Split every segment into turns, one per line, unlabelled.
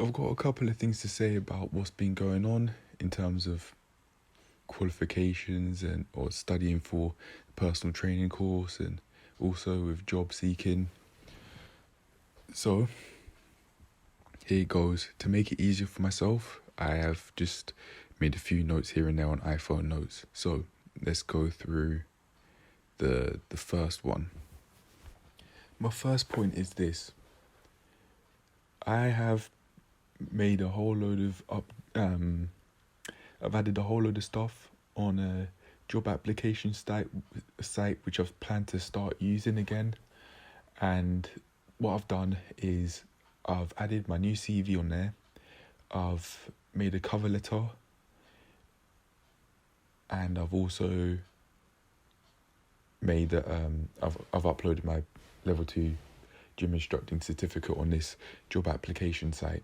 I've got a couple of things to say about what's been going on in terms of qualifications and or studying for the personal training course and also with job seeking. So here it goes. To make it easier for myself, I have just made a few notes here and there on iPhone notes. So let's go through the first one. My first point is this. I have made a whole load of I've added a whole load of stuff on a job application site which I've planned to start using again. And what I've done is I've added my new CV on there. I've made a cover letter, and I've also made I've uploaded my level 2 gym instructing certificate on this job application site.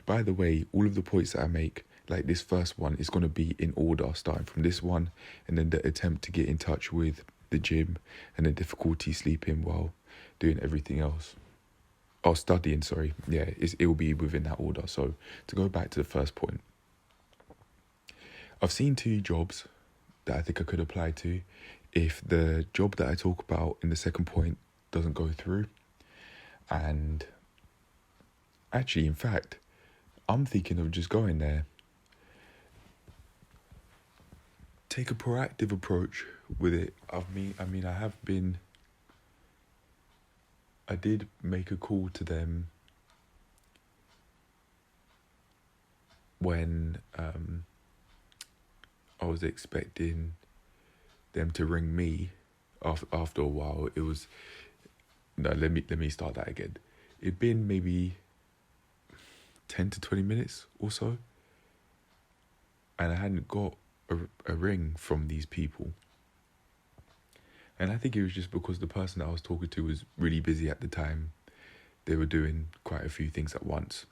By the way, all of the points that I make, like this first one, is going to be in order, starting from this one, and then the attempt to get in touch with the gym, and the difficulty sleeping while doing everything else. Oh, studying, sorry. Yeah, it will be within that order. So to go back to the first point, I've seen 2 jobs that I think I could apply to if the job that I talk about in the second point doesn't go through. And actually, in fact, I'm thinking of just going there. Take a proactive approach with it. I did make a call to them when I was expecting them to ring me. After a while, it was... No, let me start that again. It'd been maybe 10 to 20 minutes or so, and I hadn't got a ring from these people. And I think it was just because the person that I was talking to was really busy at the time. They were doing quite a few things at once,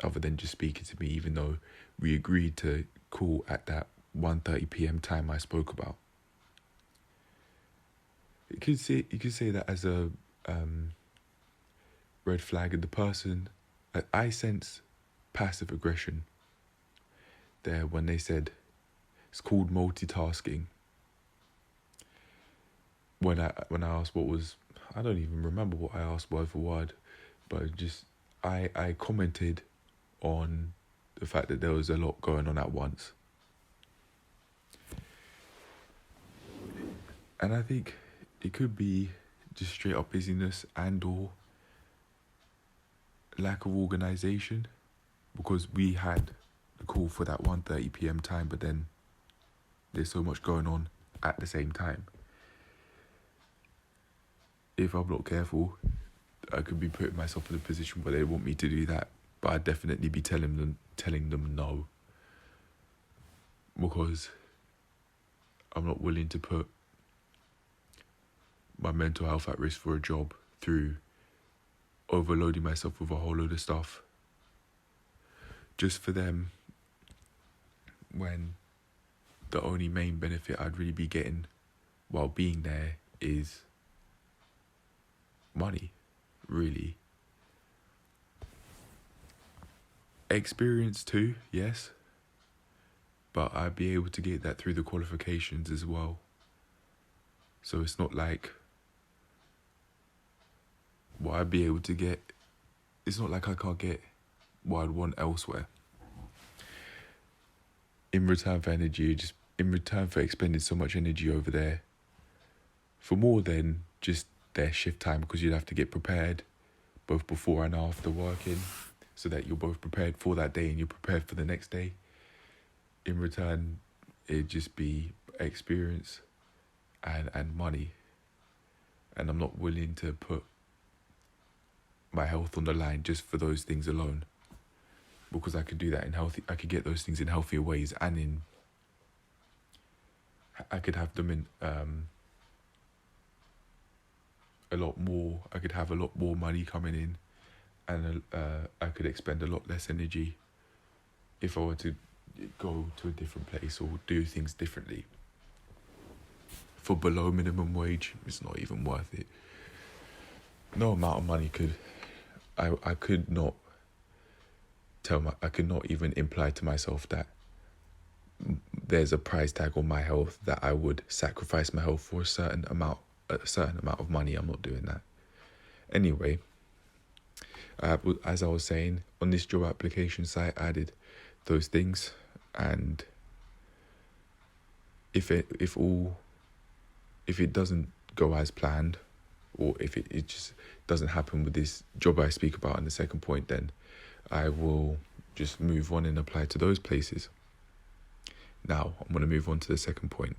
other than just speaking to me, even though we agreed to call at that 1:30 p.m. time I spoke about. You could say that as a red flag in the person. I sense passive aggression there when they said it's called multitasking. When I asked what was, I don't even remember what I asked word for word, but just I commented on the fact that there was a lot going on at once. And I think it could be just straight up busyness and or lack of organisation, because we had the call for that 1:30 p.m. time, but then there's so much going on at the same time. If I'm not careful, I could be putting myself in a position where they want me to do that, but I'd definitely be telling them no, because I'm not willing to put my mental health at risk for a job through overloading myself with a whole load of stuff just for them, when the only main benefit I'd really be getting while being there is money, really. Experience too, yes, but I'd be able to get that through the qualifications as well. So it's not like what I'd be able to get, it's not like I can't get what I'd want elsewhere. In return for energy, just in return for expending so much energy over there for more than just their shift time, because you'd have to get prepared both before and after working so that you're both prepared for that day and you're prepared for the next day. In return, it'd just be experience and money. And I'm not willing to put my health on the line just for those things alone, because I could do that I could get those things in healthier ways, and I could have them in a lot more. I could have a lot more money coming in, and I could expend a lot less energy if I were to go to a different place or do things differently. For below minimum wage, it's not even worth it. No amount of money I could not I could not even imply to myself that there's a price tag on my health that I would sacrifice my health for a certain amount of money. I'm not doing that. Anyway, as I was saying, on this job application site, I added those things, and if it doesn't go as planned, or if it just doesn't happen with this job I speak about in the second point, then I will just move on and apply to those places. Now, I'm going to move on to the second point.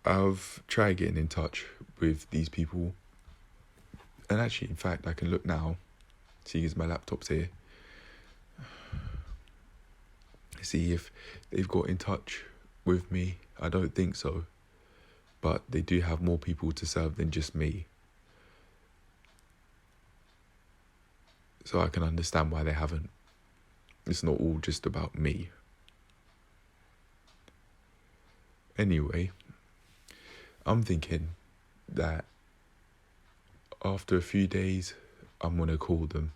I've tried getting in touch with these people, and actually, in fact, I can look now, seeing as my laptop's here, see if they've got in touch with me. I don't think so, but they do have more people to serve than just me. So I can understand why they haven't. It's not all just about me. Anyway, I'm thinking that after a few days, I'm going to call them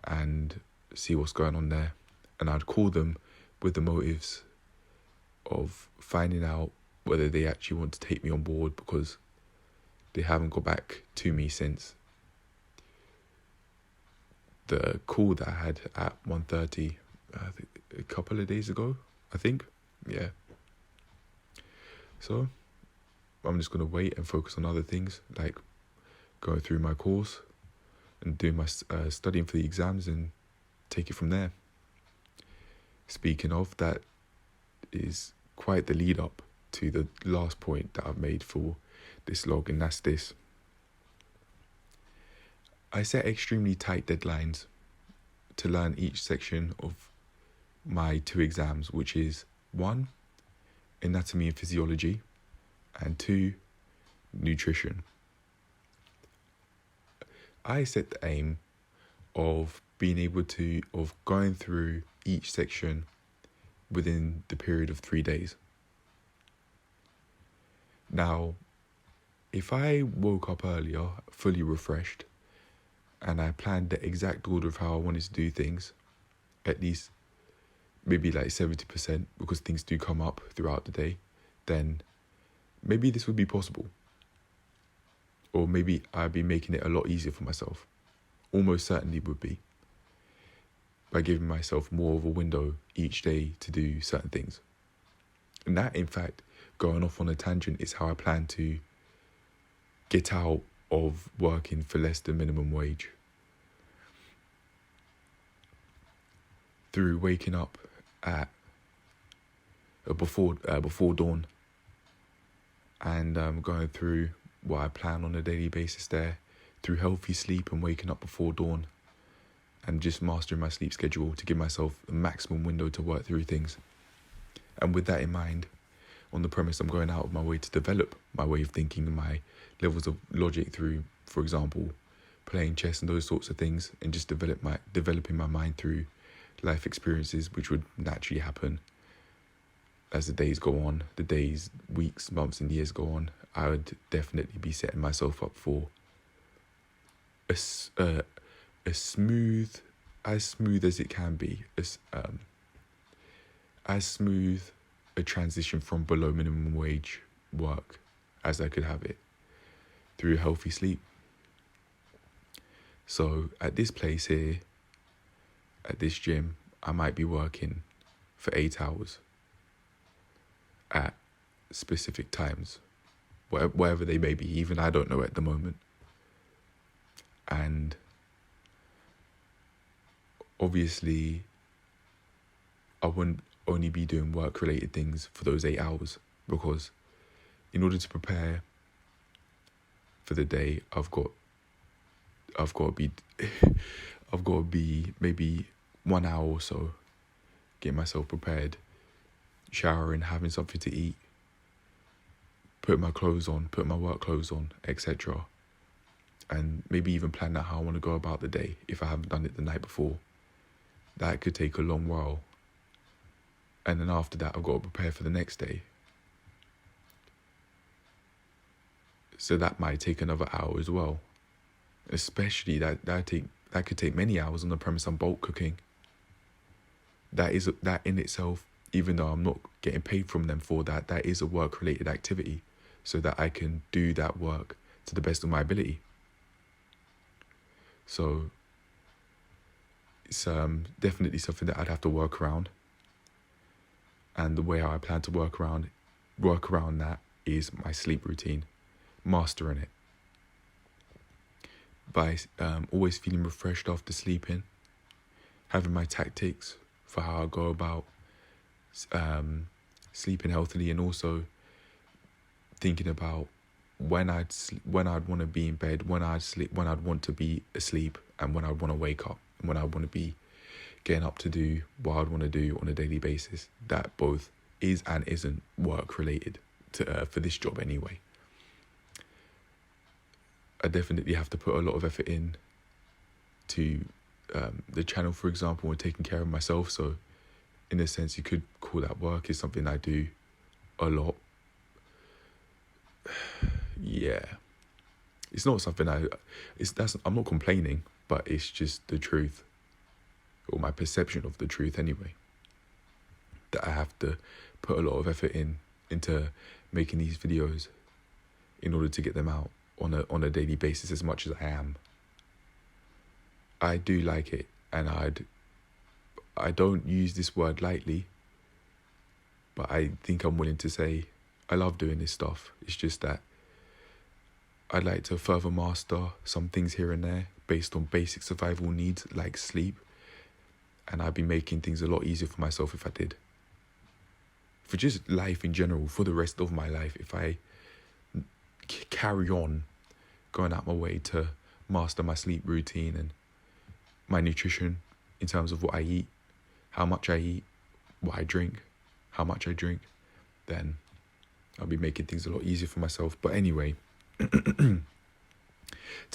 and see what's going on there. And I'd call them with the motives of finding out whether they actually want to take me on board, because they haven't got back to me since the call that I had at 1:30 a couple of days ago, I think. Yeah. So I'm just going to wait and focus on other things, like going through my course and doing my studying for the exams, and take it from there. Speaking of, that is quite the lead up to the last point that I've made for this log, and that's this. I set extremely tight deadlines to learn each section of my 2 exams, which is 1, anatomy and physiology, and 2, nutrition. I set the aim of going through each section within the period of 3 days. Now, if I woke up earlier, fully refreshed, and I planned the exact order of how I wanted to do things, at least maybe like 70%, because things do come up throughout the day, then maybe this would be possible. Or maybe I'd be making it a lot easier for myself. Almost certainly would be. By giving myself more of a window each day to do certain things. And that, in fact, going off on a tangent, is how I plan to get out of working for less than minimum wage. Through waking up at before dawn, and going through what I plan on a daily basis there, through healthy sleep and waking up before dawn, and just mastering my sleep schedule to give myself a maximum window to work through things. And with that in mind, on the premise I'm going out of my way to develop my way of thinking and my levels of logic through, for example, playing chess and those sorts of things, and just developing my mind through life experiences, which would naturally happen as the days go on, the days, weeks, months and years go on. I would definitely be setting myself up for as smooth as it can be, as smooth a transition from below minimum wage work as I could have it through healthy sleep. So at this place here, at this gym, I might be working for 8 hours at specific times, wherever they may be. Even I don't know at the moment. And obviously, I wouldn't only be doing work-related things for those 8 hours, because in order to prepare for the day, I've got to be maybe 1 hour or so, getting myself prepared, showering, having something to eat, put my clothes on, put my work clothes on, etc. And maybe even plan out how I want to go about the day if I haven't done it the night before. That could take a long while. And then after that, I've got to prepare for the next day. So that might take another hour as well. Especially that take that could take many hours on the premise I'm bulk cooking. That in itself, even though I'm not getting paid from them for that, that is a work-related activity, so that I can do that work to the best of my ability. So it's definitely something that I'd have to work around. And the way how I plan to work around that is my sleep routine, mastering it. By always feeling refreshed after sleeping, having my tactics for how I go about sleeping healthily, and also thinking about when I'd want to be in bed, when I'd want to be asleep, and when I'd want to wake up, and when I'd want to be getting up to do what I'd want to do on a daily basis. That both is and isn't work related to for this job anyway. I definitely have to put a lot of effort in to the channel, for example, and taking care of myself. So in a sense, you could call that work. Is something I do a lot. Yeah, it's not something I'm not complaining, but it's just the truth, or my perception of the truth anyway, that I have to put a lot of effort into making these videos in order to get them out on a daily basis as much as I am. I do like it, and I don't use this word lightly, but I think I'm willing to say I love doing this stuff. It's just that I'd like to further master some things here and there based on basic survival needs like sleep, and I'd be making things a lot easier for myself if I did. For just life in general, for the rest of my life, if I carry on going out my way to master my sleep routine and my nutrition in terms of what I eat, how much I eat, what I drink, how much I drink, then I'll be making things a lot easier for myself. But anyway, to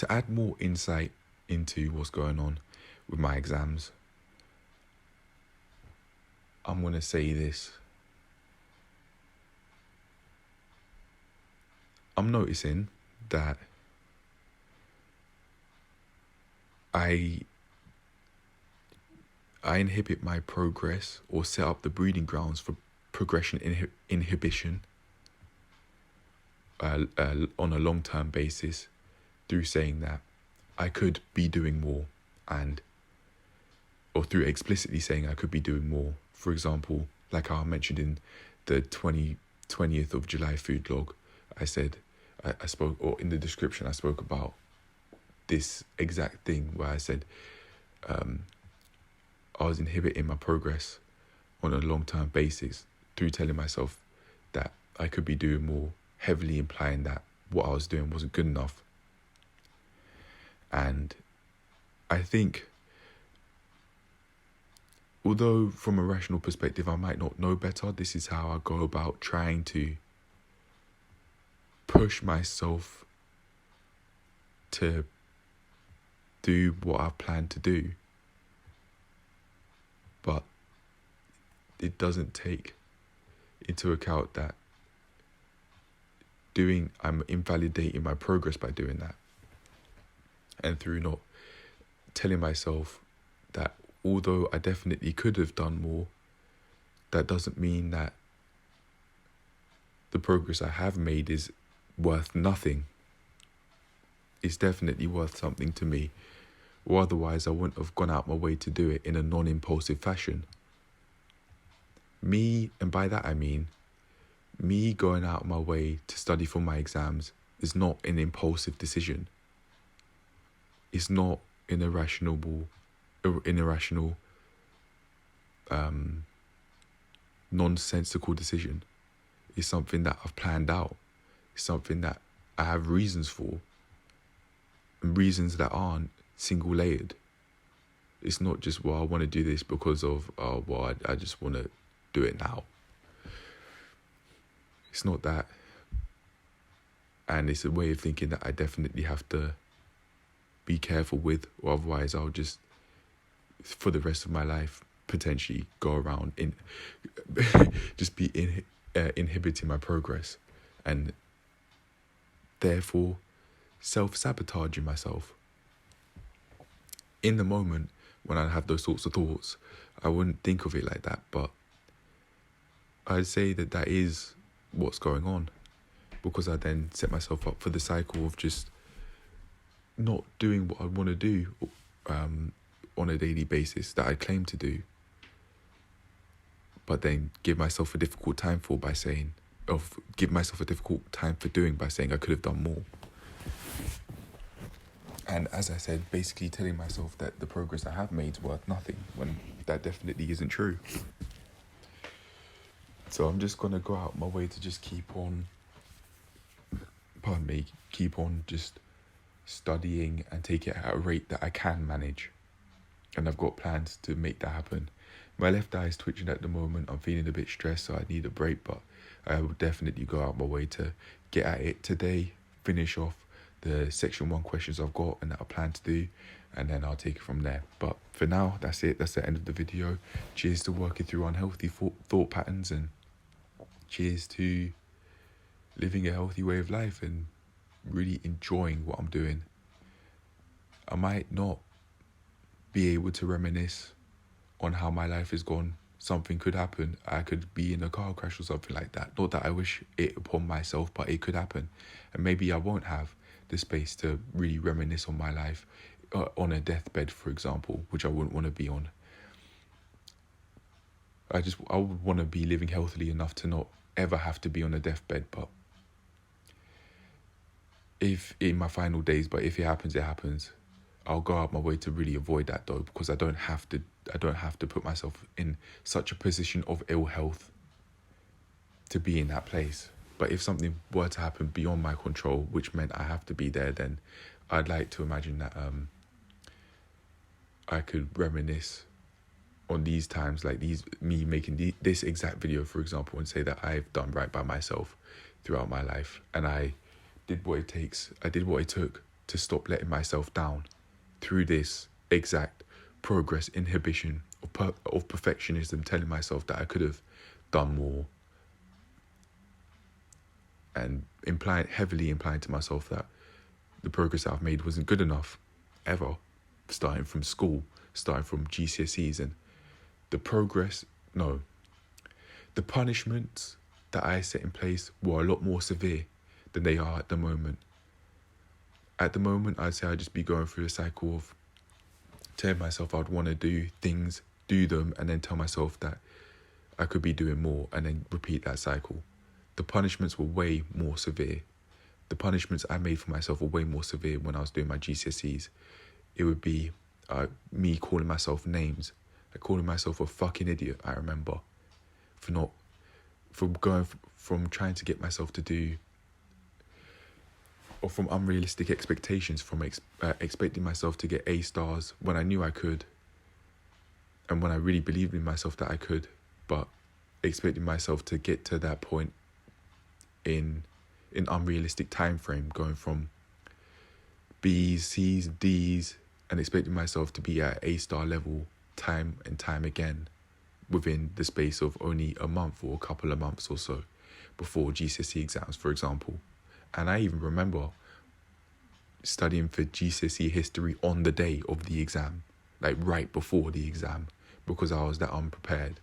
add more insight into what's going on with my exams, I'm going to say this. I'm noticing that I inhibit my progress, or set up the breeding grounds for progression inhibition on a long-term basis through saying that I could be doing more, or through explicitly saying I could be doing more. For example, like how I mentioned in the 20th of July food log, I said, I spoke, or in the description I spoke about this exact thing where I said I was inhibiting my progress on a long-term basis through telling myself that I could be doing more, heavily implying that what I was doing wasn't good enough. And I think, although from a rational perspective I might not know better, this is how I go about trying to push myself to do what I plan to do. But it doesn't take into account that I'm invalidating my progress by doing that. And through not telling myself that although I definitely could have done more, that doesn't mean that the progress I have made is worth nothing. It's definitely worth something to me, or otherwise I wouldn't have gone out my way to do it in a non-impulsive fashion. And by that I mean, me going out my way to study for my exams is not an impulsive decision. It's not an irrational, nonsensical decision. It's something that I've planned out. It's something that I have reasons for, and reasons that aren't single-layered. It's not just, well, I want to do this because of, I just want to do it now. It's not that. And it's a way of thinking that I definitely have to be careful with, or otherwise I'll just, for the rest of my life, potentially go around just be inhibiting my progress, and therefore self-sabotaging myself. in the moment when I have those sorts of thoughts, I wouldn't think of it like that, but I'd say that that is what's going on, because I then set myself up for the cycle of just not doing what I want to do on a daily basis that I claim to do, but then give myself a difficult time for doing by saying I could have done more. And as I said, basically telling myself that the progress I have made is worth nothing, when that definitely isn't true. So I'm just going to go out my way to just keep on just studying and take it at a rate that I can manage. And I've got plans to make that happen. My left eye is twitching at the moment. I'm feeling a bit stressed, so I need a break, but I will definitely go out my way to get at it today, finish off the section 1 questions I've got and that I plan to do, and then I'll take it from there. But for now, that's it. That's the end of the video. Cheers to working through unhealthy thought patterns, and cheers to living a healthy way of life and really enjoying what I'm doing. I might not be able to reminisce on how my life has gone. Something could happen. I could be in a car crash or something like that. Not that I wish it upon myself, but it could happen. And maybe I won't have the space to really reminisce on my life on a deathbed, for example, which I wouldn't want to be on. I would want to be living healthily enough to not ever have to be on a deathbed, but if in my final days, but if it happens, it happens. I'll go out my way to really avoid that though, because I don't have to put myself in such a position of ill health to be in that place. But if something were to happen beyond my control, which meant I have to be there, then I'd like to imagine that I could reminisce on these times, like me making this exact video, for example, and say that I've done right by myself throughout my life, and I did what it took to stop letting myself down through this exact progress inhibition of perfectionism, telling myself that I could have done more, and heavily implying to myself that the progress that I've made wasn't good enough ever, starting from school, starting from GCSEs, and the punishments that I set in place were a lot more severe than they are at the moment. At the moment, I'd say I'd just be going through a cycle of telling myself I'd want to do things, do them, and then tell myself that I could be doing more, and then repeat that cycle. The punishments were way more severe. The punishments I made for myself were way more severe when I was doing my GCSEs. It would be me calling myself names, like calling myself a fucking idiot, I remember, from trying to get myself to do, or from unrealistic expectations, from expecting myself to get A stars when I knew I could, and when I really believed in myself that I could, but expecting myself to get to that point in an unrealistic time frame, going from B's, C's, D's, and expecting myself to be at A star level time and time again within the space of only a month or a couple of months or so before GCSE exams, for example. And I even remember studying for GCSE history on the day of the exam, like right before the exam, because I was that unprepared.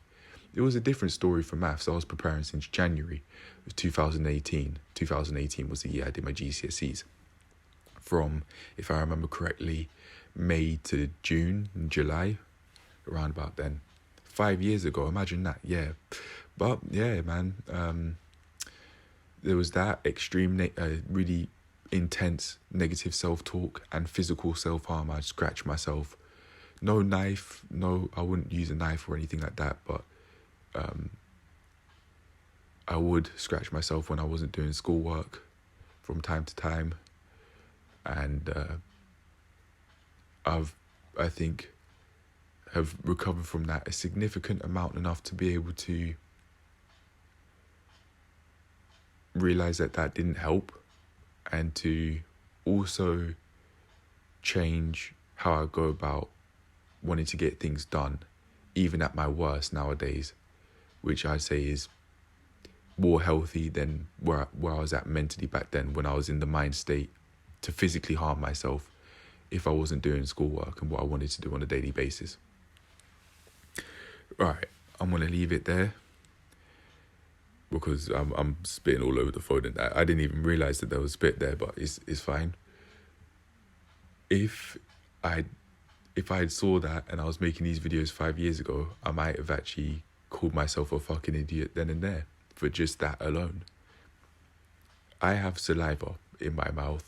It was a different story for maths. I was preparing since January of 2018. 2018 was the year I did my GCSEs. From, if I remember correctly, May to June and July, around about then. 5 years ago, imagine that, yeah. But yeah, man, there was that extreme, really intense negative self-talk and physical self-harm. I'd scratch myself. No knife, I wouldn't use a knife or anything like that, but I would scratch myself when I wasn't doing schoolwork from time to time. And I think have recovered from that a significant amount, enough to be able to realize that didn't help, and to also change how I go about wanting to get things done, even at my worst nowadays, which I'd say is more healthy than where I was at mentally back then, when I was in the mind state to physically harm myself if I wasn't doing schoolwork and what I wanted to do on a daily basis. Right, I'm going to leave it there because I'm spitting all over the phone and I didn't even realise that there was spit there, but it's fine. If I had saw that and I was making these videos 5 years ago, I might have actually called myself a fucking idiot then and there for just that alone. I have saliva in my mouth.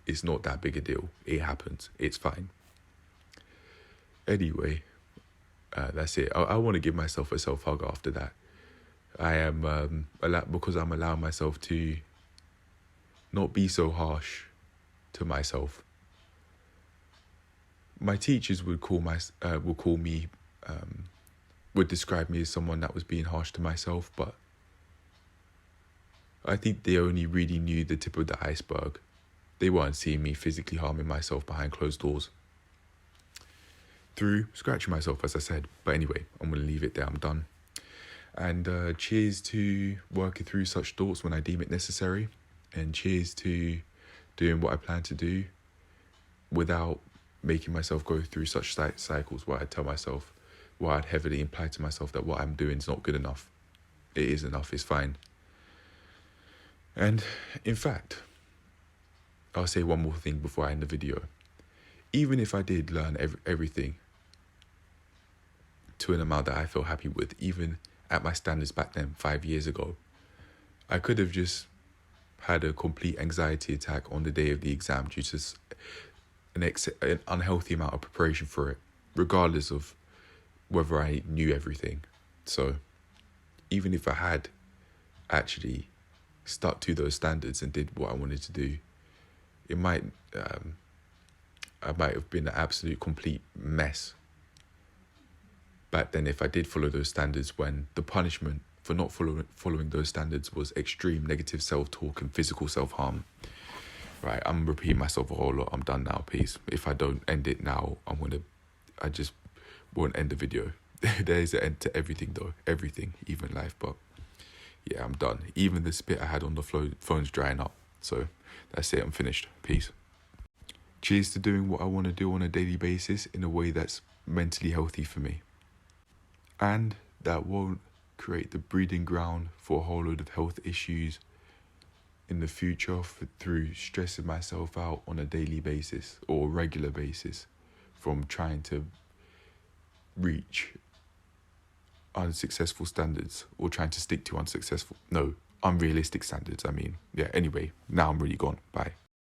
It's not that big a deal. It happens. It's fine. Anyway, that's it. I want to give myself a self-hug after that. I am, because I'm allowing myself to not be so harsh to myself. My teachers would would describe me as someone that was being harsh to myself, but I think they only really knew the tip of the iceberg. They weren't seeing me physically harming myself behind closed doors. Through scratching myself, as I said. But anyway, I'm going to leave it there. I'm done. And cheers to working through such thoughts when I deem it necessary. And cheers to doing what I plan to do without making myself go through such cycles where I tell myself, where I'd heavily imply to myself that what I'm doing is not good enough. It is enough. It's fine. And in fact, I'll say one more thing before I end the video. Even if I did learn everything to an amount that I feel happy with, even at my standards back then, 5 years ago, I could have just had a complete anxiety attack on the day of the exam due to an unhealthy amount of preparation for it, regardless of whether I knew everything. So even if I had actually stuck to those standards and did what I wanted to do, I might have been an absolute complete mess back then if I did follow those standards, when the punishment for not following those standards was extreme negative self-talk and physical self-harm. Right, I'm repeating myself a whole lot. I'm done now, peace. If I don't end it now, I just won't end the video. There is an end to everything though, everything, even life. But yeah, I'm done. Even the spit I had on the phone's drying up. So that's it, I'm finished. Peace. Cheers to doing what I want to do on a daily basis in a way that's mentally healthy for me. And that won't create the breeding ground for a whole load of health issues in the future through stressing myself out on a daily basis or regular basis from trying to reach unsuccessful standards or trying to stick to unrealistic standards. Anyway, now I'm really gone. Bye.